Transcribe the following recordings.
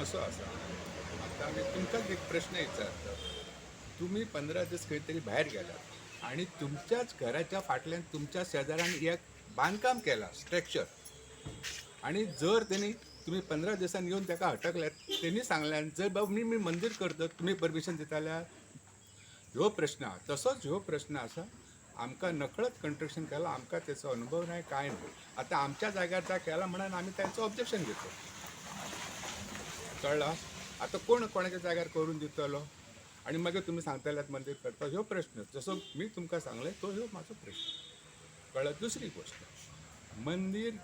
असो आसा आता आमी तुमकांच एक प्रश्न विचारता. तुम्ही 15 दीस खंय तरी भायर गेलात आणि तुमच्याच घराच्या फाटल्यान तुमच्या शेजाऱ्यान एक बांदकाम केला स्ट्रक्चर, आणि जर त्यांनी तुम्ही 15 दिवसांनी येऊन त्याका अटकल्यात, त्यांनी सांगल्यान जर बाबा मी मंदिर करतो तुम्ही परमिशन दिताल्या. ह्यो प्रश्न हा. तसोच ह्यो प्रश्न असा, आमकां नकळत कंस्ट्रक्शन केला, आमकां त्याचा अनुभव नाही, काय नाही. आता आमच्या जाग्यार त्या केला म्हणून आम्ही त्यांचं ऑब्जेक्शन घेतो. कळला? आता कोण कोणाच्या जाग्यार करून दितलो आणि मागीर तुम्ही सांगताल्यात मंदिर करता, ह्यो प्रश्न जसो मी तुमकां सांगले तो ह्यो माझो प्रश्न. कळलं? दुसरी गोष्ट, मंदिर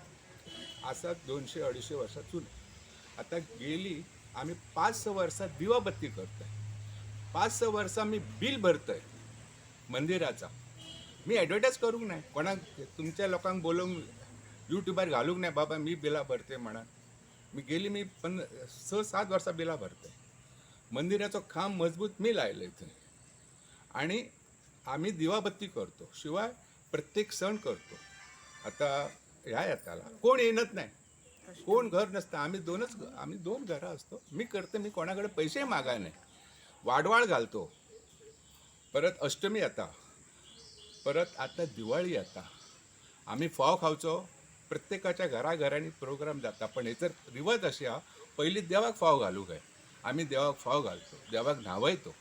आसा 200-250 वर्सां जुनं. आता गेली आम्ही 5-6 वर्सां दिवाबत्ती करतोय, 5-6 वर्सां मी बिल भरतोय मंदिराचा. मी ॲडव्हर्टाईज करूंक नाही, कोणाक तुमच्या लोकांक बोलवंक युट्यूबार घालूंक नाही बाबा मी बिलां भरते म्हणून. मी 6-7 वर्सां बिलां भरतोय. मंदिराचो खांब मजबूत मी लायले थंय, आणि आम्ही दिवाबत्ती करतो, शिवाय प्रत्येक सण करतो. आता ह्या येताला कोण येणत नाही, कोण घर नसतं, आम्ही दोन घरं असतो. मी करतो, मी कोणाकडे पैसे मागाय नाही, वाडवाळ घालतो. परत अष्टमी येता, परत आता दिवाळी येता, आम्ही फोव खावचो. प्रत्येकाच्या घराघरांनी प्रोग्राम जाता, पण हेचर रिवाज अशी हा, पयलीं देवाक फोव घालूंक जाय. आम्ही देवाक फोव घालतो, देवाक न्हावयतो,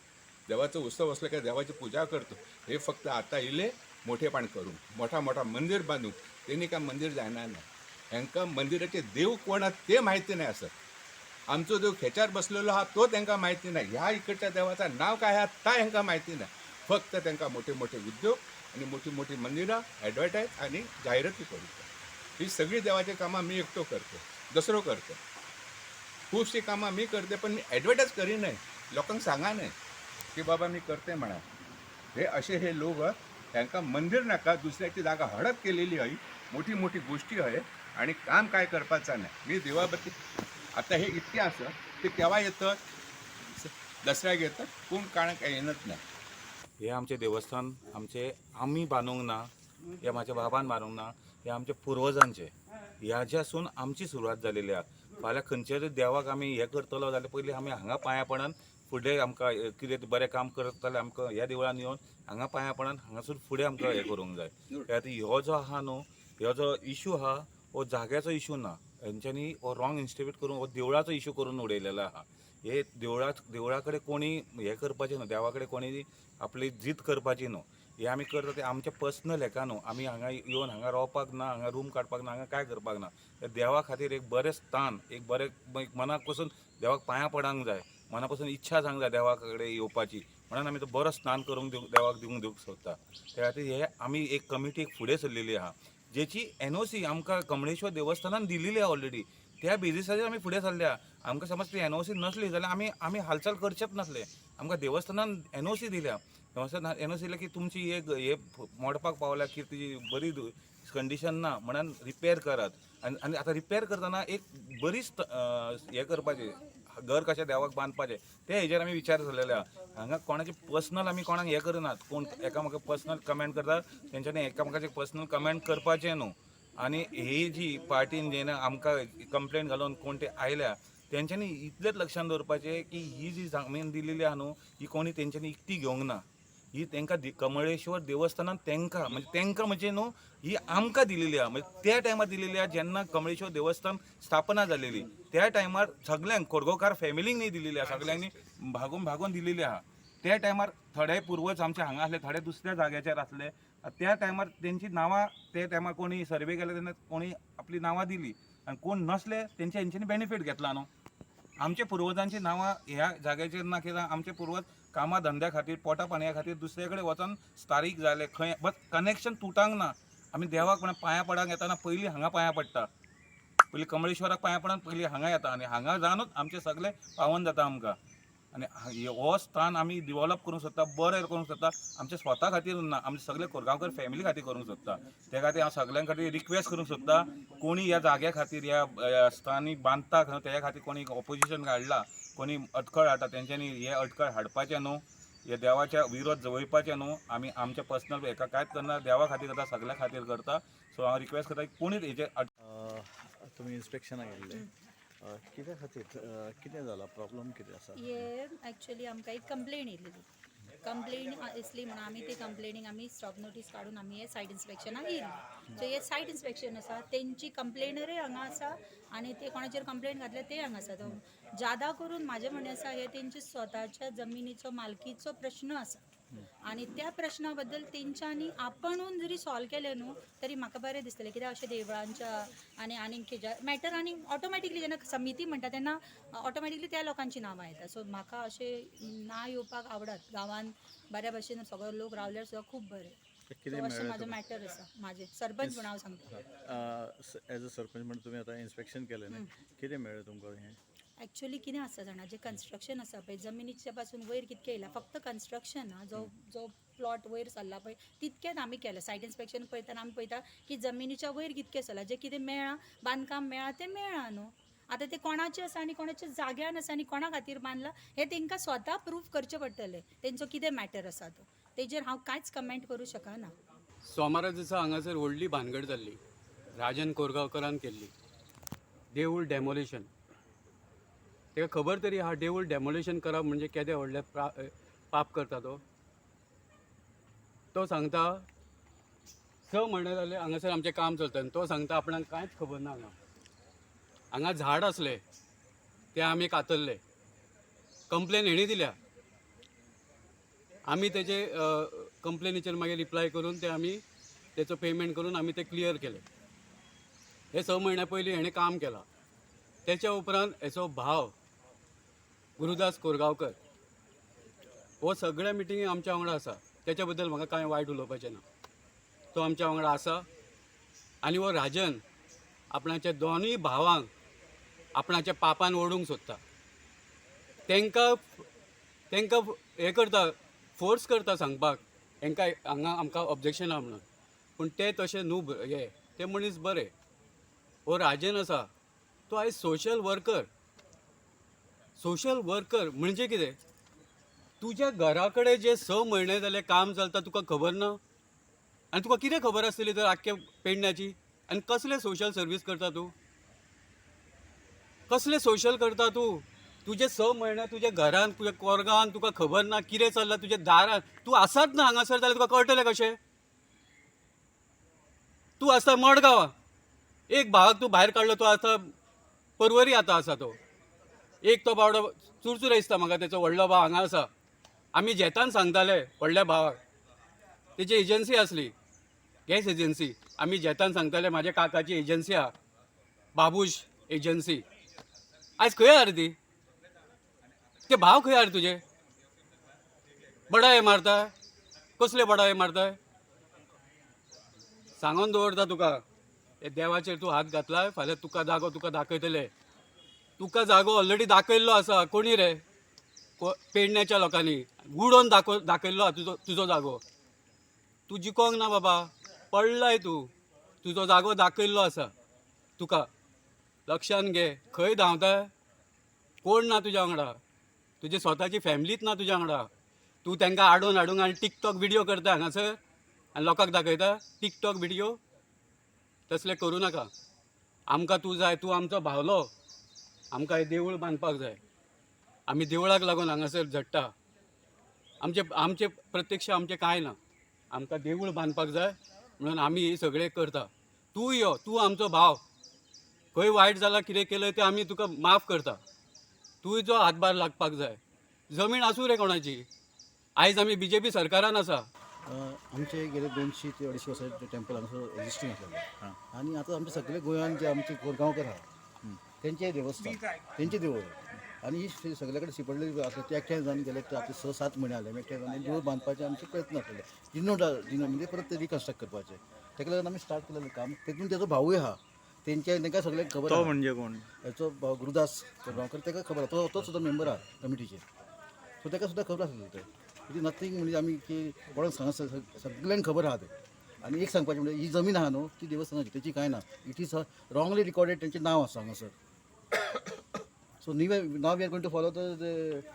देवाचो उत्सव असला की देवाची पूजा करतो. हे फक्त आता इले मोठेपण करूंक, मोठा मोठा मंदिर बांधूंक, त्यांनी काय मंदिर जायना नाही. हेंकां मंदिराचे देव कोण आहात ते माहिती नाही असत. आमचो देव खेच्यार बसलेलो हा तो त्यांना माहिती नाही. ह्या इकडच्या देवाचं नाव काय आहे ता हेंकां माहिती नाही. फक्त त्यांना मोठे मोठे उद्योग आणि मोठी मोठी मंदिरं, ॲडव्हर्टाईज आणि जाहिराती करूंक. ही सगळी देवाची कामां मी एकटो करतो, दुसरो करतो. खूपशी कामां मी करते, पण मी ॲडव्हर्टाईज करी नाही, लोकांक सांगा नाही की बाबा मी करते म्हणा. हे असे हे लोक, त्यांना मंदिर नाका, दुसऱ्याची जागा हडप केलेली आहे, मोठी मोठी गोष्टी आहे, आणि काम काय करपाचं नाही. मी दिवाबत्ती आता हे इतके असं ते केव्हा येतात, दसऱ्याक येतात, कोण काळाक येणत नाही. हे आमचे देवस्थान आम्ही बांदूंक ना, हे माझ्या बाबान बांदूंक ना, हे आमचे पुर्वजांचे. ह्याच्यासून आमची सुरवात जालेली आहे. फाल्यां खंयच्याय देवाक आमी हे करतलो जाल्यार पयलीं आमी हांगा पांयां पडन. फुडें आमकां कितें बरें काम करतले आमकां ह्या देवळान येवन हांगा पांयां पडन, हांगासून फुडें आमकां हे करूंक जाय. त्यात ह्यो जो आहा न्हू, ह्यो जो इशू आहा हो जाग्याचो इशू ना. हेंच्यांनी हो रॉंग इन्स्टिट्यूट करून हो देवळाचो इशू करून उडयलेलो आहा. हे देवळा कडेन कोणी हे करपाचें न्हू, देवा कडेन कोणी आपली जीत करपाची न्हू. हे आमी करता ते आमच्या पर्सनल हेका न्हू. आमी हांगा येवन हांगा रावपाक ना, हांगा रूम काडपाक ना, हांगा काय करपाक ना. देवा खातीर एक बरें स्थान, एक बरें मनाक पासून देवाक पांयां पडांक जाय, मना पासून इच्छा सांग जाय देवा कडेन येवपाची, म्हणून आमी तो बरो स्नान करूंक देवाक दिवंक सोदता. त्या खातीर हे आमी एक कमिटी फुडें सरलेली आहा, जेची NOC आमकां कमळेश्वर देवस्थानान दिलेली आहा ऑलरेडी. त्या बेजिसाचेर आमी फुडें सरल्या. आमकां समज ती NOC नसली जाल्यार आमी हालचाल करचेच नासले. आमकां देवस्थानान NOC दिल्या. देवस्थानान NOC दिल्या की तुमची एक हे मोडपाक पावल्या की ती बरी कंडिशन ना, म्हणून रिपेर करात. आनी आतां रिपेर करतना एक बरी हे करपाचें, घर कशें देवाक बांदपाचें, ते हेजेर आमी विचार केलेले आहा. हांगा कोणाचे पर्सनल आमी कोणाक हे करनात. कोण एकामेकाक पर्सनल कमेंट करता, तेंच्यांनी एकामेकाचें पर्सनल कमेंट करपाचें न्हू. आणि ही जी पार्टीन जेन्ना आमकां कंप्लेंट घालून कोण ते आयल्या, तेंच्यांनी इतलेंच लक्षात दवरपाचें की ही जी जमीन दिलेली आहा न्हू, ही कोणी तेंच्यांनी इकती घेवंक ना. ही तांकां कमळेश्वर देवस्थानान तांकां म्हणजे न्हू, ही आमकां दिलेली आहा. म्हणजे त्या टायमार दिलेली आहा जेन्ना कमळेश्वर देवस्थान स्थापना जालेली. त्या टायमार सगळ्यांक कोरगांवकार फॅमिलीक न्ही दिलेली आहा, सगळ्यांनी भागून दिलेली आहा. त्या टायमार थोडे पुर्वज आमचे हांगा आसले, थोडे दुसऱ्या जाग्याचेर आसले. त्या टायमार तेंची नांवां, त्या टायमार कोणी सर्वे केले तेन्ना कोणी आपली नांवां दिली, आनी कोण नसले हेंच्यांनी बेनिफीट घेतला न्हू. आमचे पुर्वजांची नांवां ह्या जाग्याचेर ना, कित्याक आमचे पुर्वज कामा धंद्या खातीर, पोटा पाणया खातीर दुसरे कडेन वचून स्थारीक जाले खंय, बट कनेक्शन तुटांक ना. आमी देवाक म्हणून पांयां पडांक येताना पयलीं हांगा पांयां पडटा, पयलीं कमळेश्वराक पांयां पडून पयलीं हांगा येता, आनी हांगा जावनूच आमचें सगळें पावन जाता आमकां. आनी हो स्थान आमी डेव्हलप करूंक सोदता, बरें करूंक सोदता. आमच्या स्वता खातीर ना, आमचे सगळे कोरगांवकर फॅमिली खातीर करूंक सोदता. त्या खातीर हांव सगळ्यां खातीर रिक्वेस्ट करूंक सोदता, कोणी ह्या जाग्या खातीर, ह्या स्थानी बांदता तेच्या खातीर कोणी ऑपोजिशन काडला, कोणी अडखळ हाडटा, तेंच्यांनी हे अडखळ हाडपाचें न्हू. हे देवाच्या विरोध जवळपाचें न्हू. आमी आमच्या पर्सनल हेका कांयच करना, देवा खातीर करता, सगळ्या खातीर करता. सो हांव रिक्वेस्ट करता की कोणीच हेचे तुम्ही इन्स्पेक्शनाक गेल्ले, कित्या खातीर कितें जाला प्रॉब्लम कितें आसा हे ॲक्च्युली आमकां एक कंप्लेन येयलेली कंप्लेन असली म्हणून आमी ते कंप्लेनीक आमी स्टॉप नोटीस काडून आमी हे सायट इन्स्पेक्शनाक येयली सो हे सायट इन्स्पेक्शन आसा तेंची कंप्लेनरय हांगा आसा आनी ते कोणाचेर कंप्लेन घातल्या ते हांगा आसा तो ज्यादा करून म्हाजें म्हणणें आसा हे तेंची स्वताच्या जमिनीचो मालकीचो प्रश्न आसा आणि त्या प्रश्ना बद्दल तेंच्यांनी आपणून जरी सॉल्व केले न्हू तरी म्हाका बरें दिसतलें कित्याक अशें देवळांच्या आनीक खंयच्या मॅटर आनी ऑटोमॅटिकली जेन्ना समिती म्हणटा तेन्ना ऑटोमॅटिकली त्या लोकांची नांवां येता सो म्हाका अशें ना येवपाक आवडत गांवांत बऱ्या भशेन सगळो लोक रावल्यार सुद्दां खूब बरें कितें So अशें मेळ्ळें म्हाजो मॅटर आसा म्हाजें सरपंच म्हणून हांव सांगता एज अ सरपंच म्हणून तुमी आतां इन्स्पेक्शन केलें न्ही कितें मेळ्ळें तुमकां हें ॲक्च्युली कितें आसा जाणा जें कन्स्ट्रक्शन आसा पळय जमनीच्या पासून वयर कितकें येयला फक्त कन्स्ट्रक्शन जो प्लॉट वयर सरला पळय तितकेंच आमी केलें सायट इन्स्पेक्शन पळयतना आमी पळयता की जमनीच्या वयर कितकें चला जें कितें मेळ्ळा बांदकाम मेळ्ळा तें मेळ्ळा न्हू आतां तें कोणाचें आसा आनी कोणाच्या जाग्यान आसा आनी कोणा खातीर बांदलां हें तांकां स्वता प्रूफ करचें पडटलें तेंचो कितें मॅटर आसा तो तेजेर हांव कांयच कमेंट करूं शकना सोमारा दिसा हांगासर व्हडली भानगड जाल्ली राजन कोरगांवकरान केल्ली देवूळ डेमोलेशन तेका खबर तरी हा देवूळ डेमोलेशन करप म्हणजे केदें व्हडलें पाप करता तो सांगता 6 म्हयने जाले हांगासर आमचें काम चलता आनी तो सांगता आपणाक कांयच खबर ना हांगा झाड आसले ते आमी कातरले कंप्लेन हेणी दिल्या आमी तेजे कंप्लेनीचेर मागीर रिप्लाय करून ते आमी तेचो पेमेंट करून आमी ते क्लियर केले हे 6 म्हयन्या पयलीं हेणें काम केलां तेच्या उपरांत हेचो भाव गुरुदास कोरगांवकर हो सगळ्या मिटिंगेक आमच्या वांगडा आसा तेच्या बद्दल म्हाका कांय वायट उलोवपाचें ना तो आमच्या वांगडा आसा आनी हो राजन आपणाच्या दोनूय भावांक आपणाच्या पापान ओडूंक सोदता तांकां हें करता फोर्स करता सांगपाक हांकां हांगा आमकां ऑब्जेक्शन आहा म्हणून पूण ते तशें न्हू हे ते मनीस बरे हो राजन आसा तो आयज सोशल वर्कर म्हणजे कितें तुज्या घरा कडेन जे 6 म्हयने जाले काम चलता तुका खबर ना आनी तुका कितें खबर आसतली तर आख्ख्या पेडण्याची आनी कसले सोशल सर्वीस करता तूं कसले सोशल करता तूं तुजे 6 म्हयने तुज्या घरान तुज्या कोरगांवान तुका खबर ना कितें चल्लां तुज्या दारान तूं आसात ना हांगासर जाल्यार तुका कळटलें कशें तूं आसता मडगांवां एक भावाक तूं भायर काडलो तो आतां पर्वरी आतां आसा तो एक तो बावडो चुरचूर दिसता म्हाका तेचो व्हडलो भाव हांगा आसा आमी जेतान सांगताले व्हडल्या भावाक तेची एजन्सी आसली गॅस एजन्सी आमी जेतान सांगताले म्हाज्या काकाची एजन्सी आहा बाबूश एजन्सी आयज खंय आहा रे ती ते भाव खंय आहा रे तुजे बडाये मारताय कसले बडाये मारताय सांगून दवरता तुका हे देवाचेर तूं हात घातलाय फाल्यां तुका जागो तुका दाखयतले तुका जागो ऑलरेडी दाखयल्लो आसा कोणी रे पेडण्याच्या लोकांनी उडोवन दाखयल्लो आहा तुजो जागो तूं जिकोंक ना बाबा पडलाय तुजो जागो दाखयल्लो आसा तुका लक्षान घे खंय धांवताय कोण ना तुज्या वांगडा तुजी स्वताची फॅमिलीच ना तुज्या वांगडा तूं तांकां हाडून आनी टिकटॉक विडियो करता हांगासर आनी लोकांक दाखयता टिकटॉक विडियो तसले करूं नाका आमकां तूं जाय तूं आमचो भावलो आमकां हें देवूळ बांदपाक जाय आमी देवळाक लागून हांगासर झडटा आमचे प्रत्यक्ष आमचें कांय ना आमकां देवूळ बांदपाक जाय म्हणून आमी हे सगळें करता तूं यो तूं आमचो भाव खंय वायट जालां कितें केलें तें आमी तुका माफ करता तुजो हातभार लागपाक जाय जमीन आसूं रे कोणाची आयज आमी BJP सरकारान आसा आमचे गेले 200 ते 250 वर्सां टेम्पल हांगासर एक्जिस्टींग आसलेलें आनी आतां आमचे सगळे गोंयान जे आमचे कोरगांवकर आहा तेंचें देवस्थान तेंचें देवूळ आनी ही सगळे कडेन शिपडलेली आसा ते एकठांय जावन गेले आतां 6-7 म्हयने जाले एकठांय जावन देवूळ बांदपाचे आमचे प्रयत्न आसलेले जिनो म्हणजे परत ते रिकन्स्ट्रक्ट करपाचे तेका लागून आमी स्टार्ट केलेलें काम तेतून तेजो भावूय आहा तांकां सगळ्यांक खबर तो म्हणजे कोण हेचो भाव गुरुदास कोरगांवकर तेका खबर आहा तो सुद्दां मेंबर आहा कमिटीचेर सो तेका सुद्दां खबर आसलेली ते इट इज नथींग म्हणजे आमी की कोणाक सांग सगळ्यांक खबर आहा ते आनी एक सांगपाचें म्हणजे ही जमीन आहा न्हू ती देवस्थानाची तेची कांय ना इट इज रॉंगली रिकॉर्डेड तेंचें नांव आसा हांगासर so now we are going to follow the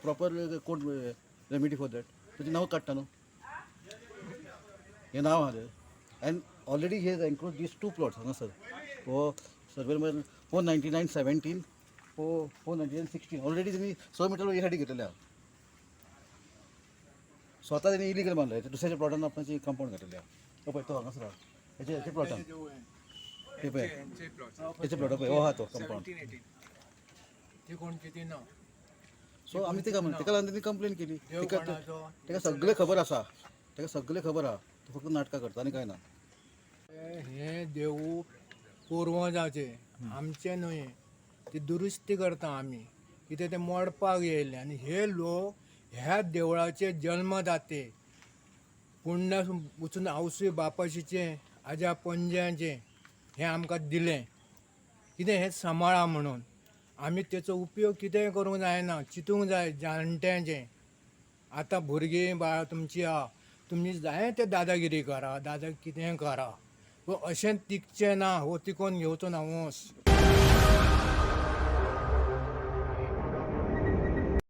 proper court remedy for that तुजें नांव काडटा न्हू हें नांव आहा तें एन्ड ऑलरेडी हे एनक्लोज दीस 2 प्लॉट्स हांगासर हो सर्वे नंबर 499-17 416 ऑलरेडी त्यांनी 100 मीटर यासाठी घेतलेले आहे. स्वतः त्यांनी इलिगल बांधलं आहे. दुसऱ्याच्या प्लॉटांना आपण कंपाऊंड घातलेले आहे. तो पळय तो हांगासर याचे प्लॉटान ते पळय याचे प्लॉट पळय हो हा तो कंपाऊंड. सो आम्ही ते ताका लागून त्यांनी कंप्लेन केली. ताका सगळे खबर आसा, ताका सगळे खबर आहा. तो फक्त नाटकां करता आनी काय ना. हे देव पुर्वजाचे आमचे न्हय, ती दुरुस्ती करता आमी, कितें ते मोडपाक येयले. आनी हे लोक ह्या देवळाचे जन्मदाते पुण्य वचून आवसूय बापाशीचे आज्या पणज्याचे हे आमकां दिलें. कितें हें सांबाळा म्हणून. आमी तेचो उपयोग कितेंय करूंक जायना, चिंतूंक जाय जाणट्यांचें. आतां भुरगीं बाळ तुमची आहा, तुमी जाय ते दादागिरी करा, दादा कितें करा, पूण अशें तिगचें ना. हो तिकोन घेवचो ना वंश.